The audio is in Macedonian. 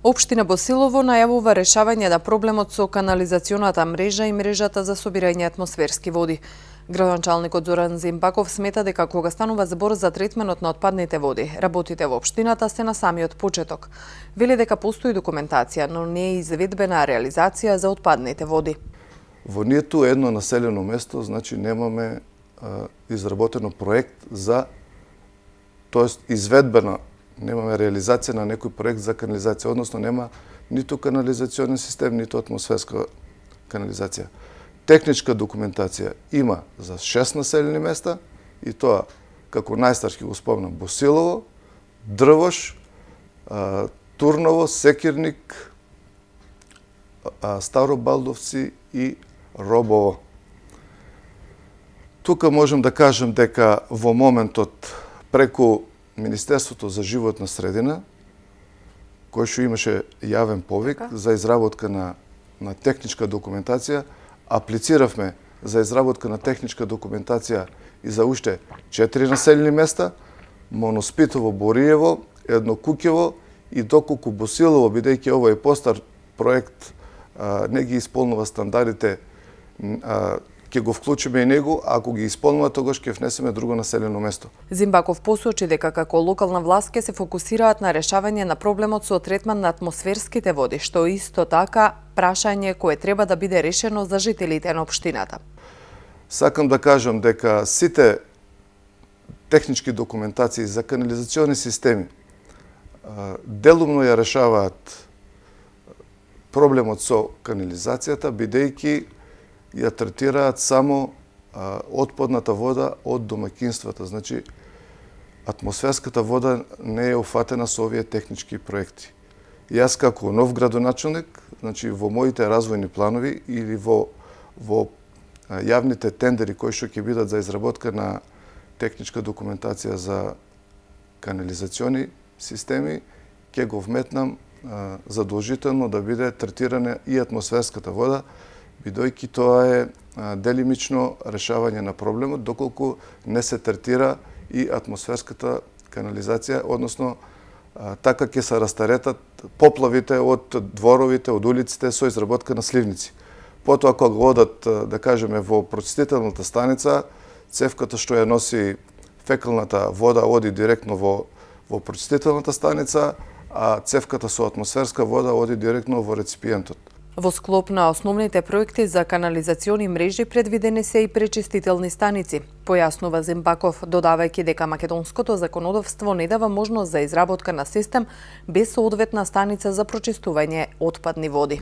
Општина Босилово најавува решавање на проблемот со канализационата мрежа и мрежата за собирање атмосферски води. Градоначалникот Зоран Зимбаков смета дека кога станува збор за третменот на отпадните води, работите во општината се на самиот почеток. Вели дека постои документација, но не е изведбена реализација за отпадните води. Во ниту едно населено место, значи немаме изработено проект за, тоест изведбена, немаме реализација на некој проект за канализација, односно нема ниту канализационен систем, ниту атмосферска канализација. Техничка документација има за 6 населени места и тоа, како најстар ќе го спомнам, Босилово, Дрвош, Турново, Секирник, Старобалдовци и Робово. Тука можем да кажем дека во моментот преку Министерството за животна средина, кој што имаше јавен повик за изработка на техничка документација, аплициравме за изработка на техничка документација и за уште 4 населени места: Моноспитово, Бориево, Еднокуќево и доколку Босилово, бидејќи ово е постар проект, не ги исполнува стандардите, ќе го вклучиме и него, ако ги исполнува, тогаш ќе внесеме друго населено место. Зимбаков посочи дека како локална власт ќе се фокусираат на решавање на проблемот со третман на атмосферските води, што исто така прашање кое треба да биде решено за жителите на општината. Сакам да кажам дека сите технички документации за канализациони системи делумно ја решаваат проблемот со канализацијата, бидејќи ја третираат само отпадната вода од домаќинствата. Значи, атмосферската вода не е офатена со овие технички проекти. Јас како нов градоначалник, значи во моите развојни планови или во јавните тендери кои што ќе бидат за изработка на техничка документација за канализациони системи, ќе го вметнам задолжително да биде третирана и атмосферската вода, бидејќи тоа е делимично решавање на проблемот, доколку не се третира и атмосферската канализација, односно така ќе се растаретат поплавите од дворовите, од улиците со изработка на сливници. Потоа кога одат, да кажеме, во прочистителната станица, цевката што ја носи фекалната вода оди директно во прочистителната станица, а цевката со атмосферска вода оди директно во реципиентот. Во склоп на основните проекти за канализациони мрежи предвидени се и пречистителни станици, појаснува Зимбаков, додавајќи дека македонското законодавство не дава можност за изработка на систем без соодветна станица за прочистување отпадни води.